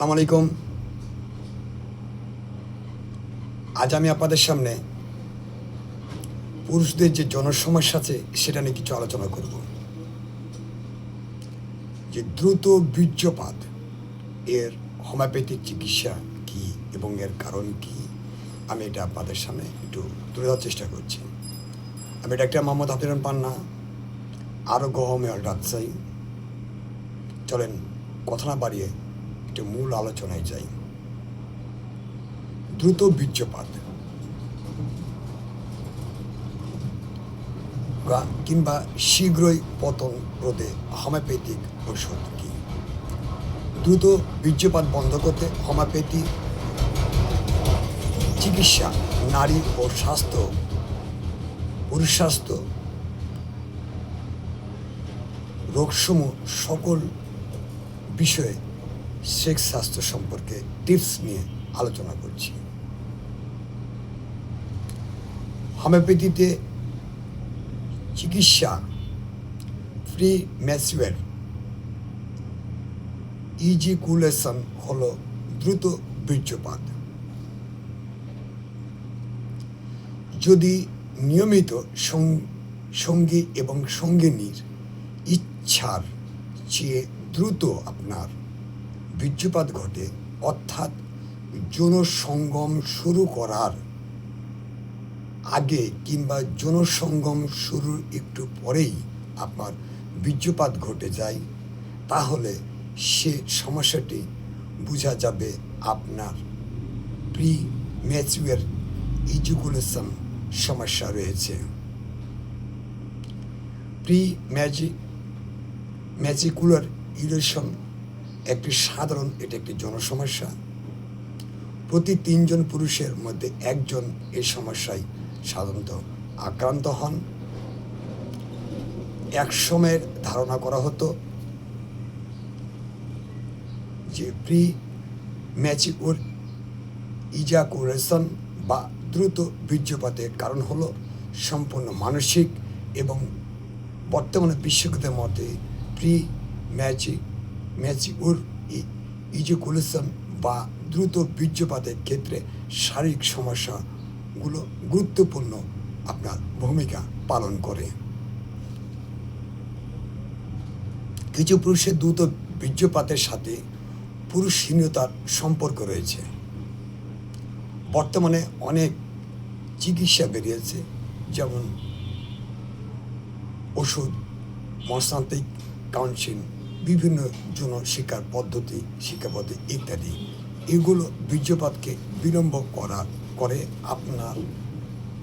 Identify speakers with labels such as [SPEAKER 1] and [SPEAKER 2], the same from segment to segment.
[SPEAKER 1] আসসালামু আলাইকুম। আজ আমি আপনাদের সামনে পুরুষদের যে জনসমস্যা আছে সেটা নিয়ে কিছু আলোচনা করব। যে দ্রুত বীর্যপাত এর হোমিওপ্যাথিক চিকিৎসা কি এবং এর কারণ কি, আমি এটা আপনাদের সামনে একটু তুলে ধরার চেষ্টা করছি। আমি ডাক্তার মোহাম্মদ হাফিজুর পান্না, আরোগ্য হোমিও রাজশাহী। চলেন কথা না বাড়িয়ে একটু মূল আলোচনায় যাই। দ্রুত বীর্যপাত কিংবা শীঘ্রই পতন রোধে হোমিওপ্যাথিক ওষুধ কি? দ্রুত বীর্যপাত বন্ধ করতে হোমিওপ্যাথি চিকিৎসা নারী ও স্বাস্থ্য, পুরুষ স্বাস্থ্য, রোগসমূহ সকল বিষয়ে সেক্স স্বাস্থ্য সম্পর্কে টিপস নিয়ে আলোচনা করছি। হোমিওপ্যাথিতে চিকিৎসা প্রি ম্যাচুয়ার ইজিকুলেশন হলো দ্রুত বীর্যপাত। যদি নিয়মিত সঙ্গী এবং সঙ্গিনীর ইচ্ছার চেয়ে দ্রুত আপনার বীর্যপাত ঘটে, অর্থাৎ যৌন সঙ্গম শুরু করার আগে কিংবা যৌন সঙ্গম শুরুর একটু পরেই আপনার বীর্যপাত ঘটে যায়, তাহলে সে সমস্যাটি বোঝা যাবে আপনার প্রি ম্যাচুয়ার ইজুকুলেশন সমস্যা রয়েছে। প্রি ম্যাজিকুলার ইউরেশন একটি সাধারণ, এটা একটি জনসমস্যা। প্রতি 3 জন পুরুষের মধ্যে 1 জন এই সমস্যায় সাধারণত আক্রান্ত হন। এক সময়ের ধারণা করা হতো যে প্রি ম্যাচিউর ইজাকুলেশন বা দ্রুত বীর্যপাতের কারণ হলো সম্পূর্ণ মানসিক, এবং বর্তমানে বিশেষজ্ঞদের মতে প্রি ম্যাচিউর ইজাকুলেশন বা দ্রুত বীর্যপাতের ক্ষেত্রে শারীরিক সমস্যাগুলো গুরুত্বপূর্ণ আপনার ভূমিকা পালন করে। কিছু পুরুষের দ্রুত বীর্যপাতের সাথে পুরুষহীনতার সম্পর্ক রয়েছে। বর্তমানে অনেক চিকিৎসা বেরিয়েছে, যেমন ওষুধ, মনস্তান্ত্রিক কাউন্সিলিং, বিভিন্ন যৌন শিক্ষা পদ্ধতি ইত্যাদি। এগুলো বীর্যপাতকে বিলম্ব করে আপনার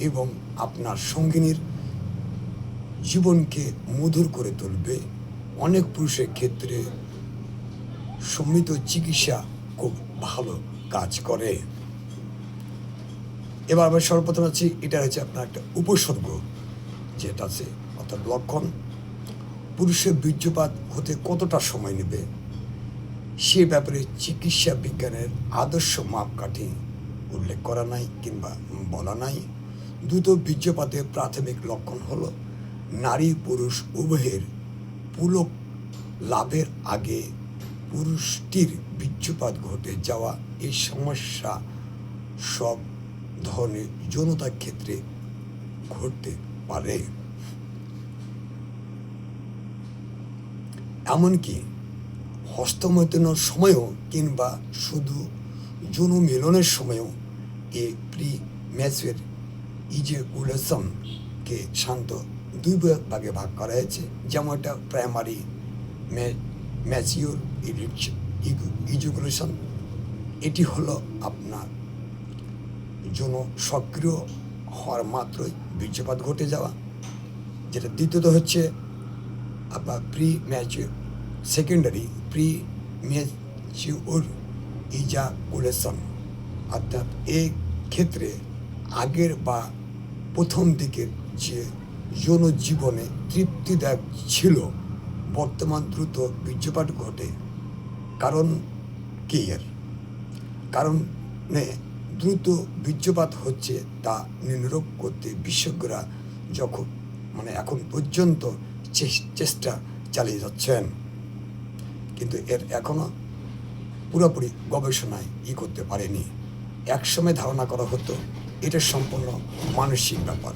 [SPEAKER 1] এবং আপনার সঙ্গিনীর জীবনকে মধুর করে তুলবে। অনেক পুরুষের ক্ষেত্রে সম্মিলিত চিকিৎসা খুব ভালো কাজ করে। এবার আমরা সর্বপ্রথম আছি, এটা হচ্ছে আপনার একটা উপসর্গ যেটা আছে, অর্থাৎ লক্ষণ। পুরুষের বীর্যপাত হতে কতটা সময় নেবে সে ব্যাপারে চিকিৎসা বিজ্ঞানের আদর্শ মাপকাঠি উল্লেখ করা নাই কিংবা বলা নাই। দ্রুত বীর্যপাতের প্রাথমিক লক্ষণ হলো নারী পুরুষ উভয়ের পুলক লাভের আগে পুরুষটির বীর্যপাত ঘটে যাওয়া। এই সমস্যা সব ধরনের যৌনতার ক্ষেত্রে ঘটতে পারে, এমনকি হস্তমৈথুনের সময়ও কিংবা শুধু যৌন মিলনের সময়ও এই প্রি ম্যাচুয়ার ইজাকুলেশনকে শান্ত 2 ভাগে ভাগ করা হয়েছে। যেমন এটা প্রাইমারি ম্যাচিউর ইজাকুলেশন, এটি হলো আপনার যৌন সক্রিয় হওয়ার মাত্রই বীর্যপাত ঘটে যাওয়া, যেটা দ্বিতীয়ত হচ্ছে আপনার সেকেন্ডারি প্রি ম্যাচিউর ইজাকুলেশন, অর্থাৎ এই ক্ষেত্রে আগের বা প্রথম দিকের যে যৌন জীবনে তৃপ্তিদায়ক ছিল, বর্তমান দ্রুত বীর্যপাত ঘটে। কারণ কি এর? কারণে দ্রুত বীর্যপাত হচ্ছে তা নির্ণয় করতে বিশেষজ্ঞরা এখন পর্যন্ত চেষ্টা চালিয়ে যাচ্ছেন, কিন্তু এর এখনো পুরোপুরি গবেষণায় করতে পারেনি। একসময় ধারণা করা হতো এটা সম্পূর্ণ মানসিক ব্যাপার,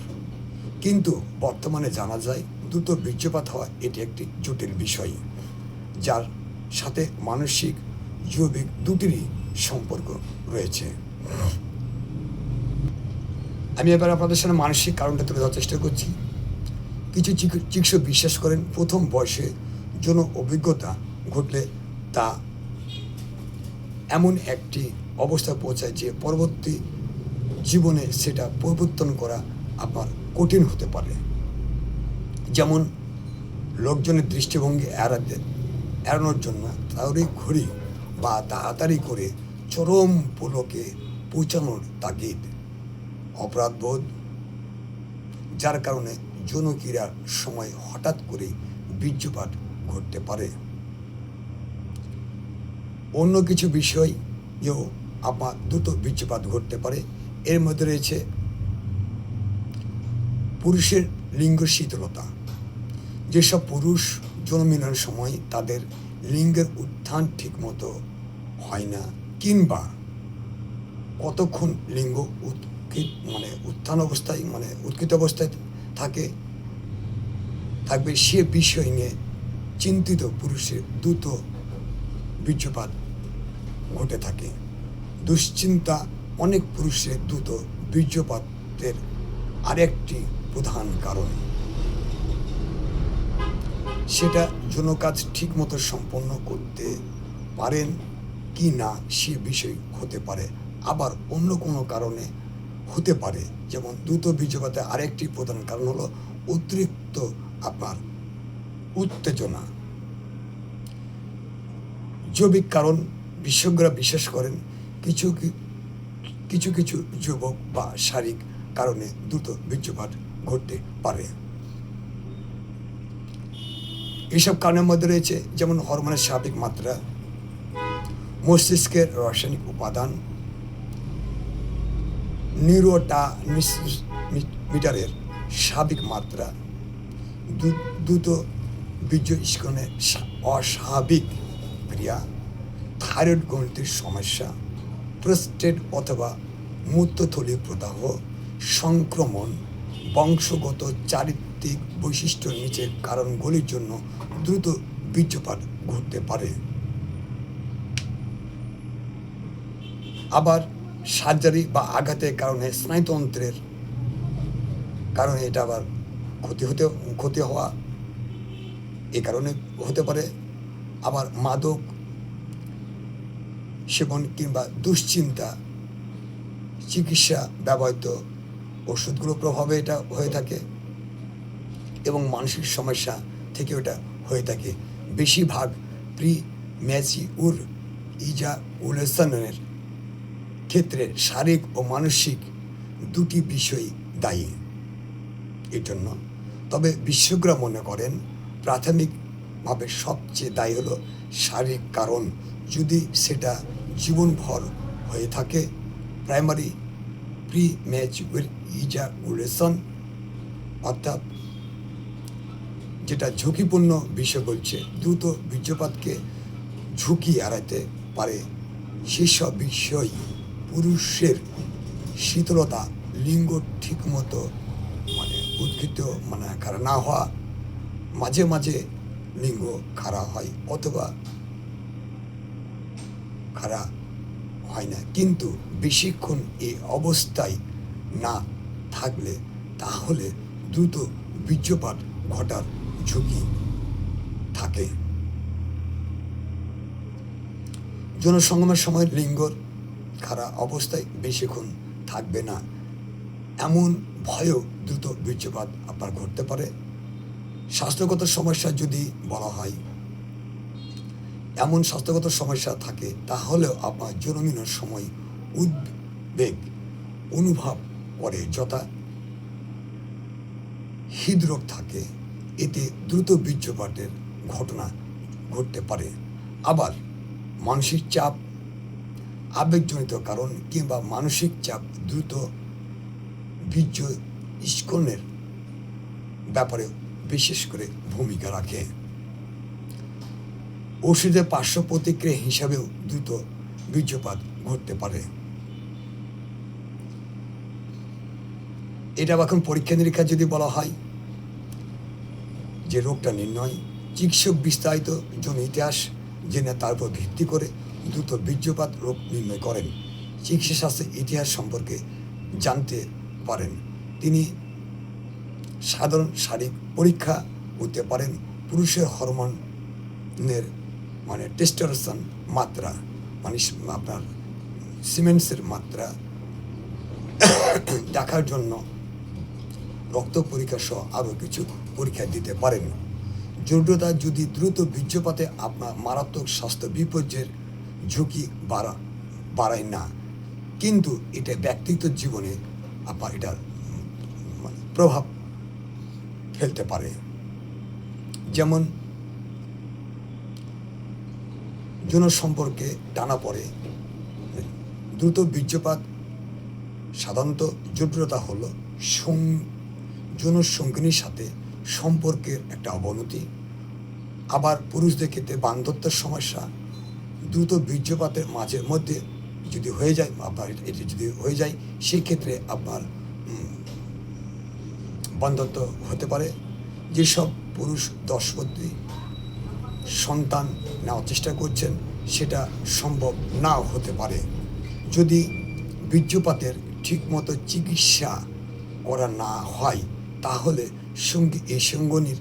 [SPEAKER 1] কিন্তু বর্তমানে জানা যায় দ্রুত বীর্যপাত হওয়া এটি একটি জটিল বিষয়, যার সাথে মানসিক জৈবিক দুটিরই সম্পর্ক রয়েছে। আমি এবার আপনাদের সামনে মানসিক কারণটা তুলে ধরার চেষ্টা করছি। কিছু চিকিৎসক বিশ্বাস করেন প্রথম বয়সে যৌন অভিজ্ঞতা ঘটলে তা এমন একটি অবস্থা পৌঁছায় যে পরবর্তী জীবনে সেটা পরিবর্তন করা আপনার কঠিন হতে পারে। যেমন লোকজনের দৃষ্টিভঙ্গি এড়ানোর জন্য তাড়াতাড়ি ঘড়ি বা তাড়াতাড়ি করে চরম পুলকে পৌঁছানোর তাগিদ, অপরাধবোধ, যার কারণে যৌন ক্রীড়ার সময় হঠাৎ করে বীর্যপাত ঘটতে পারে। অন্য কিছু বিষয়েও আপনার দ্রুত বীর্যপাত ঘটতে পারে। এর মধ্যে রয়েছে পুরুষের লিঙ্গ শীতলতা। যেসব পুরুষ যৌন মিলনের সময় তাদের লিঙ্গের উত্থান ঠিকমতো হয় না, কিংবা কতক্ষণ লিঙ্গ উত্থান অবস্থায় উৎকৃত অবস্থায় থাকবে সে বিষয় নিয়ে চিন্তিত পুরুষের দ্রুত বীর্যপাত ঘটে থাকে। দুশ্চিন্তা অনেক পুরুষের দ্রুত বীর্যপাতের আরেকটি প্রধান কারণ। সেটা যৌন কাজ ঠিকমতো সম্পন্ন করতে পারেন কি না সে বিষয় হতে পারে, আবার অন্য কোনো কারণে হতে পারে। যেমন দ্রুত বীর্যপাতের আরেকটি প্রধান কারণ হলো অতিরিক্ত আপনার উত্তেজনা। জৈবিক কারণ বিশেষজ্ঞরা বিশ্বাস করেন কিছু কিছু যুবক বা শারীরিক কারণে দ্রুত বীর্যপাত ঘটতে পারে। এইসব কারণের মধ্যে রয়েছে যেমন হরমোনের স্বাভাবিক মাত্রা, মস্তিষ্কের রাসায়নিক উপাদান, নিউরোট্রান্সমিটারের স্বাভাবিক মাত্রা, দ্রুত বীর্য স্খলনের অস্বাভাবিক ক্রিয়া, থাইরয়েড গ্রন্থির সমস্যা, প্রোস্টেট অথবা মূত্রথলি প্রদাহ, সংক্রমণ, বংশগত চারিত্রিক বৈশিষ্ট্য নিচের কারণগুলির জন্য দ্রুত বীর্যপাত ঘটতে পারে। আবার সার্জারি বা আঘাতের কারণে স্নায়ুতন্ত্রের কারণে এটা আবার ক্ষতি হওয়া এ কারণে হতে পারে। আবার মাদক সেবন কিংবা দুশ্চিন্তা, চিকিৎসা ব্যবহৃত ওষুধগুলোর প্রভাবে এটা হয়ে থাকে, এবং মানসিক সমস্যা থেকে এটা হয়ে থাকে। বেশিরভাগ প্রিম্যাচিউর ইজাকুলেশনের ক্ষেত্রে শারীরিক ও মানসিক দুটি বিষয় দায়ী এর জন্য। তবে বিশেষজ্ঞরা মনে করেন প্রাথমিকভাবে সবচেয়ে দায়ী হলো শারীরিক কারণ। যদি সেটা জীবনভর হয়ে থাকে, প্রাইমারি প্রিম্যাচিউর ইজাকুলেশন, অর্থাৎ যেটা ঝুঁকিপূর্ণ বিষয় বলছে দ্রুত বীর্যপাতকে ঝুঁকি এড়াতে পারে সেসব বিষয় পুরুষের শীতলতা, লিঙ্গ ঠিকমতো উৎকৃত খাড়া না হওয়া, মাঝে মাঝে লিঙ্গ খাড়া হয় অথবা খাড়া হয় না, কিন্তু বেশিক্ষণ এই অবস্থায় না থাকলে তাহলে দ্রুত বীর্যপাত ঘটার ঝুঁকি থাকে। যৌন সঙ্গমের সময় লিঙ্গর খাড়া অবস্থায় বেশিক্ষণ থাকবে না, এমন ভয়েও দ্রুত বীর্যপাত আপনার ঘটতে পারে। স্বাস্থ্যগত সমস্যা যদি বলা হয়, এমন স্বাস্থ্যগত সমস্যা থাকে তাহলেও আপনার যৌন মিলনের সময় উদ্বেগ অনুভব করে, যথা হৃদরোগ থাকে, এতে দ্রুত বীর্যপাতের ঘটনা ঘটতে পারে। আবার মানসিক চাপ, আবেগজনিত কারণ কিংবা মানসিক চাপ দ্রুত বীর্য স্খলনের ব্যাপারে বিশেষ করে ভূমিকা রাখে। ওষুধের পার্শ্ব প্রতিক্রিয়া হিসাবেও দ্রুত বীর্যপাত ঘটতে পারে। এটা এখন পরীক্ষা নিরীক্ষা যদি বলা হয় যে রোগটা নির্ণয়, চিকিৎসক বিস্তারিত যৌন ইতিহাস জেনে তার উপর ভিত্তি করে দ্রুত বীর্যপাত রোগ নির্ণয় করেন। চিকিৎসা শাস্ত্রের ইতিহাস সম্পর্কে জানতে পারেন। তিনি সাধারণ শারীরিক পরীক্ষা করতে পারেন। পুরুষের হরমোনের টেস্টোস্টেরন মাত্রা, আপনার সিমেন্টসের মাত্রা দেখার জন্য রক্ত পরীক্ষা সহ আরও কিছু পরীক্ষা দিতে পারেন। জটিলতা যদি দ্রুত বীর্যপাতে আপনার মারাত্মক স্বাস্থ্য বিপর্যয়ের ঝুঁকি বাড়ায় না, কিন্তু এটা ব্যক্তিগত জীবনে আপনার এটার প্রভাব ফেলতে পারে। যেমন যৌন সম্পর্কে টানা পড়ে। দ্রুত বীর্যপাত সাধারণত জটিলতা হলো যৌন সঙ্গিনীর সাথে সম্পর্কের একটা অবনতি। আবার পুরুষদের ক্ষেত্রে বান্ধত্যের সমস্যা। দ্রুত বীর্যপাতের মাঝের মধ্যে যদি হয়ে যায়, সেই ক্ষেত্রে আপনার বান্ধত্ব হতে পারে। যেসব পুরুষ দম্পতি সন্তান নেওয়ার চেষ্টা করছেন সেটা সম্ভব নাও হতে পারে। যদি বীর্যপাতের ঠিকমতো চিকিৎসা করা না হয় তাহলে সঙ্গিনীর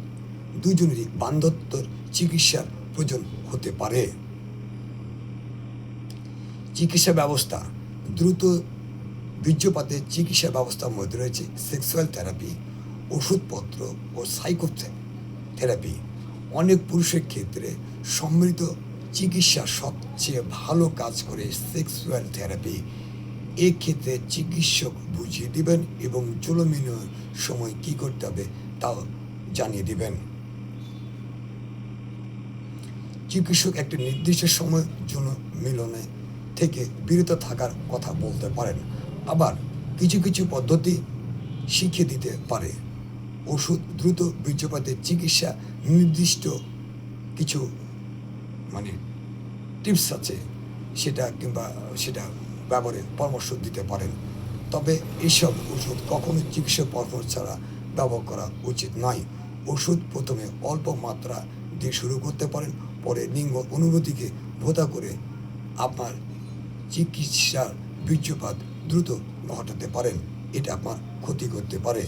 [SPEAKER 1] দুজনেরই বান্ধত্যর চিকিৎসার প্রয়োজন হতে পারে। চিকিৎসা ব্যবস্থা। দ্রুত বীর্যপাতের চিকিৎসা ব্যবস্থার মধ্যে রয়েছে সেক্সুয়াল থেরাপি, ওষুধপত্র ও সাইকোথেরাপি। অনেক পুরুষের ক্ষেত্রে সম্মিলিত চিকিৎসা সবচেয়ে ভালো কাজ করে সেক্সুয়াল থেরাপি। এক্ষেত্রে চিকিৎসক বুঝিয়ে দিবেন এবং যৌন মিলনের সময় কী করতে হবে তাও জানিয়ে দিবেন। চিকিৎসক একটি নির্দিষ্ট সময় যৌন মিলনে থেকে বিরত থাকার কথা বলতে পারেন। আবার কিছু কিছু পদ্ধতি শিখিয়ে দিতে পারে। ওষুধ। দ্রুত বীর্যপাতের চিকিৎসা নির্দিষ্ট কিছু টিপস আছে, সেটা ব্যবহারে পরামর্শ দিতে পারেন। তবে এইসব ওষুধ কখনো চিকিৎসা পরামর্শ ছাড়া ব্যবহার করা উচিত নয়। ওষুধ প্রথমে অল্প মাত্রা দিয়ে শুরু করতে পারেন, পরে লিঙ্গ অনুভূতিকে ভোতা করে আপনার চিকিৎসার বীর্যপাত দ্রুত ঘটাতে পারেন। এটা আপনার ক্ষতি করতে পারে।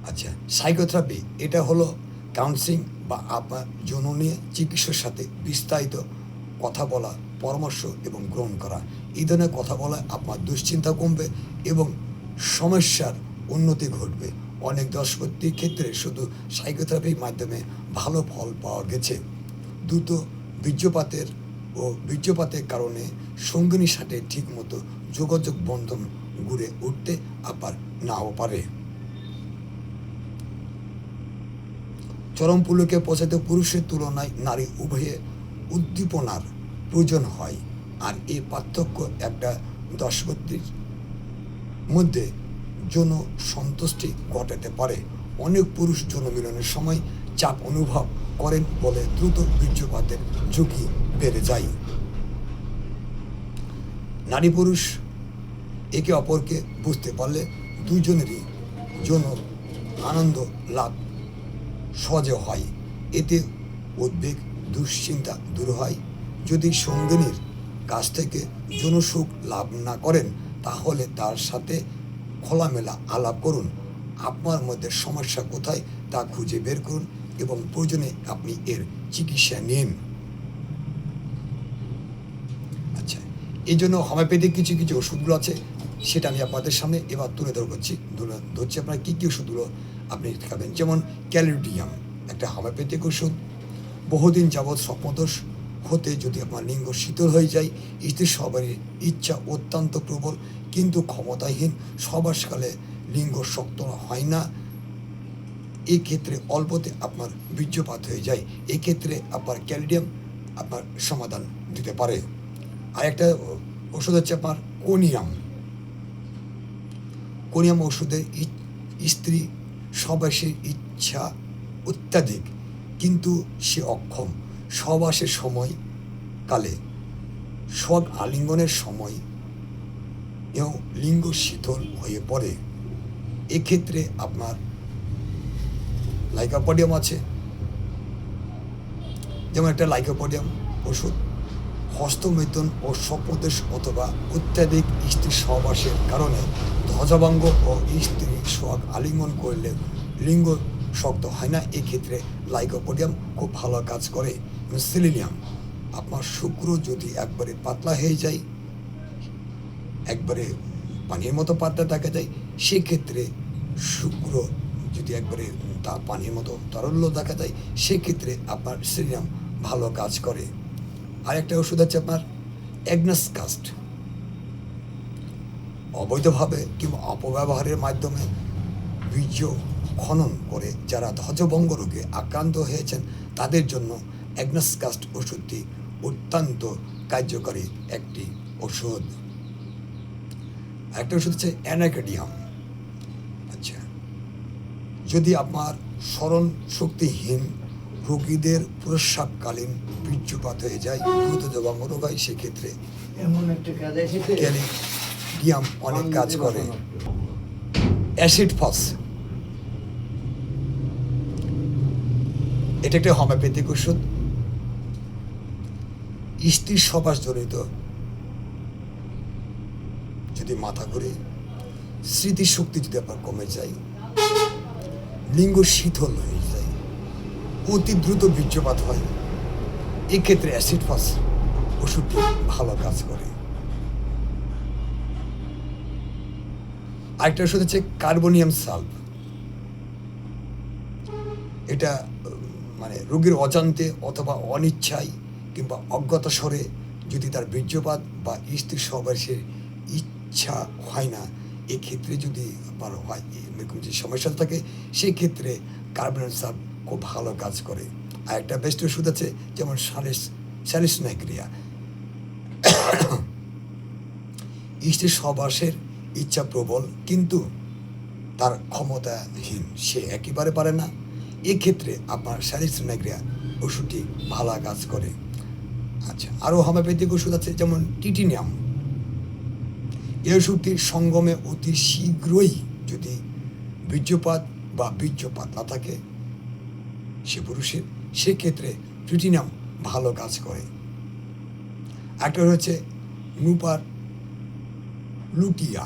[SPEAKER 1] আচ্ছা, সাইকোথেরাপি এটা হলো কাউন্সিলিং বা আপনার যৌন নিয়ে চিকিৎসার সাথে বিস্তারিত কথা বলা, পরামর্শ এবং গ্রহণ করা। এই ধরনের কথা বলা আপনার দুশ্চিন্তা কমবে এবং সমস্যার উন্নতি ঘটবে। অনেক দম্পতির ক্ষেত্রে শুধু সাইকোথেরাপির মাধ্যমে ভালো ফল পাওয়া গেছে। দ্রুত বীর্যপাতের কারণে সঙ্গিনীর সাথে ঠিকমতো যোগাযোগ বন্ধন গড়ে উঠতে আবার নাও পারে। চরম পুলকে পৌঁছাতে পুরুষের তুলনায় নারী উভয়ে উদ্দীপনার প্রয়োজন হয়, আর এই পার্থক্য একটা দম্পতির মধ্যে যৌন সন্তুষ্টি ঘটাতে পারে। অনেক পুরুষ যৌন মিলনের সময় চাপ অনুভব করেন বলে দ্রুত বীর্যপাতের ঝুঁকি বেড়ে যায়। নারী পুরুষ একে অপরকে বুঝতে পারলে দুজনেরই যৌন আনন্দ লাভ সহজে হয়। এতে উদ্বেগ, দুশ্চিন্তা দূর হয়। যদি সঙ্গিনীর কাছ থেকে যৌন সুখ লাভ না করেন তাহলে তার সাথে খোলামেলা আলাপ করুন। আপনার মধ্যে সমস্যা কোথায় তা খুঁজে বের করুন এবং প্রয়োজনে আপনি এর চিকিৎসা নিন। আচ্ছা, এই জন্য হোমিওপ্যাথিক কিছু কিছু ওষুধগুলো আছে, সেটা আমি আপনাদের সামনে এবার তুলে ধরছি আপনার কী কী ওষুধগুলো আপনি খাবেন। যেমন ক্যালিডিয়াম একটা হোমিওপ্যাথিক ওষুধ। বহুদিন যাবৎ স্বপ্নদোষ হতে যদি আপনার লিঙ্গ শীতল হয়ে যায়, সবারই ইচ্ছা অত্যন্ত প্রবল কিন্তু ক্ষমতাহীন, সবাসকালে লিঙ্গ শক্ত হয় না, এক্ষেত্রে অল্পতে আপনার বীর্যপাত হয়ে যায়, এক্ষেত্রে আপনার ক্যালিডিয়াম আপনার সমাধান দিতে পারে। আর একটা ওষুধ হচ্ছে আপনার কোনিয়াম ওষুধের স্ত্রী সহবাসের ইচ্ছা অত্যাধিক কিন্তু সে অক্ষম, সহবাসের সময় কালে সোহাগ আলিঙ্গনের সময় লিঙ্গ শীতল হয়ে পড়ে, এক্ষেত্রে আপনার লাইকোপোডিয়াম আছে, যেমন একটা লাইকোপোডিয়াম ওষুধ হস্তমৈথুন ও স্বপ্নদোষ অথবা অত্যাধিক স্ত্রী সহবাসের কারণে ধ্বজাভঙ্গ ও স্ত্রী সোহাগ আলিঙ্গন করলে লিঙ্গ শক্ত হয় না, এক্ষেত্রে লাইকোপোডিয়াম খুব ভালো কাজ করে। সেলেনিয়াম, আপনার শুক্র যদি একবারে পাতলা হয়ে যায়, একবারে পানির মতো পাতলা দেখা যায়, সেক্ষেত্রে শুক্র যদি একবারে পানির মতো তরল্য দেখা যায়, সেক্ষেত্রে আপনার সেলেনিয়াম ভালো কাজ করে। আরেকটা ওষুধ আছে আপনার অ্যাগনাস কাস্ট, অবৈধভাবে কিংবা অপব্যবহারের মাধ্যমে বীর্য খনন করে যারা ধ্বজভঙ্গ রোগে আক্রান্ত হয়েছেন তাদের জন্য অ্যাগনাস কাস্ট ওষুধটি অত্যন্ত কার্যকরী একটি ওষুধ। একটা ওষুধ হচ্ছে অ্যানাকেডিয়াম। আচ্ছা, যদি আপনার স্মরণ শক্তিহীন রোগীদের প্রস্রাবকালীন বীর্যপাত হয়ে যায়, দ্রুত ধ্বজভঙ্গ রোগ হয়, সেক্ষেত্রে ক্যালিডিয়াম অনেক কাজ করে। অ্যাসিড ফস, এটা একটা হোমিওপ্যাথিক ওষুধ। স্ত্রীর সহবাসজনিত যদি মাথা ঘুরে, স্মৃতিশক্তি যদি আপনার কমে যায়, লিঙ্গ শীতল হয়ে যায়, অতি দ্রুত বীর্যপাত হয়, এক্ষেত্রে অ্যাসিড ফস ওষুধটি ভালো কাজ করে। আরেকটা ওষুধ হচ্ছে কার্বোনিয়াম সালভ। এটা মানে রোগীর অজান্তে অথবা অনিচ্ছায় কিংবা অজ্ঞাতস্বরে যদি তার বীর্যপাত বা স্ত্রী সহবাসের ইচ্ছা হয় না, এক্ষেত্রে যদি আপনার হয় এরকম যে সমস্যা থাকে, সেই ক্ষেত্রে কার্বোনিয়াম সালভ খুব ভালো কাজ করে। আর একটা বেস্ট ওষুধ আছে যেমন স্যালিসিনাইক্রিয়া, স্ত্রী সহবাসের ইচ্ছা প্রবল কিন্তু তার ক্ষমতাহীন, সে একেবারে পারে না, এক্ষেত্রে আপনার স্যালিসিনাইক্রিয়া ওষুধটি ভালো কাজ করে। আচ্ছা, আরও হোমিওপ্যাথিক ওষুধ আছে যেমন টিটিনিয়াম। এই ওষুধটি সঙ্গমে অতি শীঘ্রই যদি বীর্যপাত বা বীর্যপাত না থাকে সে পুরুষের, সেক্ষেত্রে টিটিনিয়াম ভালো কাজ করে। একটা হচ্ছে নুপার লুটিয়া।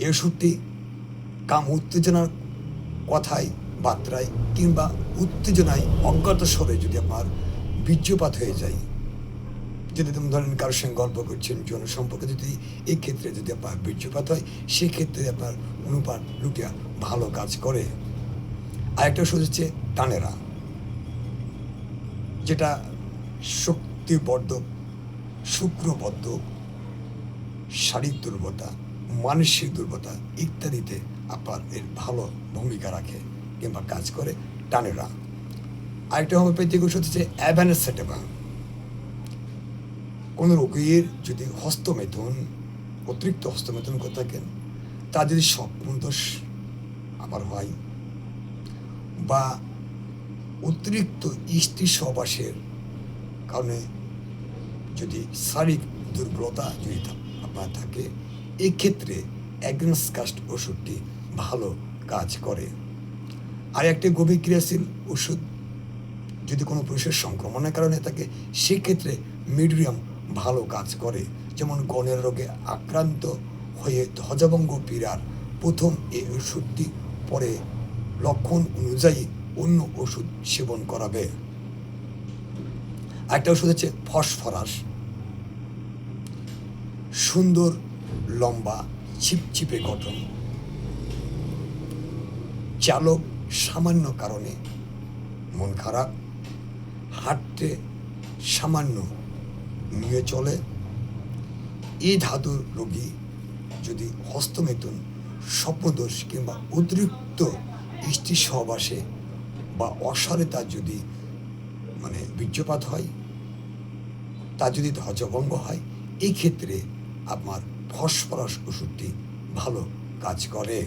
[SPEAKER 1] এই ওষুধটি কাম উত্তেজনার কথায় বার্তায় কিংবা উত্তেজনায় অজ্ঞাত স্বরে যদি আপনার বীর্যপাত হয়ে যায়, যদি ধরেন কারোর সঙ্গে গল্প করছেন যৌন সম্পর্কে, যদি এই ক্ষেত্রে যদি আপনার বীর্যপাত হয়, সেক্ষেত্রে আপনার অনুপাত লুটিয়া ভালো কাজ করে। আরেকটা ওষুধ হচ্ছে টানেরা, যেটা শক্তিবর্ধক, শুক্রবর্ধক, শারীরিক দুর্বলতা, মানসিক দুর্বলতা ইত্যাদিতে আপনার এর ভালো ভূমিকা রাখে কিংবা কাজ করে টানেরা। আরেকটা হোমিওপ্যাথিক ওষুধ হচ্ছে অ্যাভানেসেটেবা। কোনো রোগীর যদি হস্তমেথুন, অতিরিক্ত হস্তমেথুন করে থাকেন, তার যদি স্বপ্নদোষ আবার হয় বা অতিরিক্ত স্ত্রী সহবাসের কারণে যদি শারীরিক দুর্বলতা যদি আপনার থাকে, এক্ষেত্রে অ্যাগনাস কাস্ট ওষুধটি ভালো কাজ করে। আর একটা গভীর ক্রিয়াশীল ওষুধ যদি কোনো পুরুষের সংক্রমণের কারণে থাকে, সেক্ষেত্রে মিডিয়াম ভালো কাজ করে। যেমন গণের রোগে আক্রান্ত হয়ে ধ্বজভঙ্গ পীড়ার প্রথম এই ওষুধটি পরে লক্ষণ অনুযায়ী অন্য ওষুধ সেবন করাবে। একটা ওষুধ হচ্ছে ফসফরাস। সুন্দর লম্বা ছিপছিপে গঠন, চালক সামান্য কারণে মন খারাপ, হাঁটতে সামান্য নিয়ে চলে, এই ধাতুর রোগী যদি হস্তমেথুন, স্বপ্নদোষ কিংবা অতিরিক্ত স্ত্রী সহবাসে বা অসারে তার যদি মানে বীর্যপাত হয়, তার যদি ধ্বজভঙ্গ হয়, এই ক্ষেত্রে আপনার ফসফরাস ওষুধটি ভালো কাজ করে।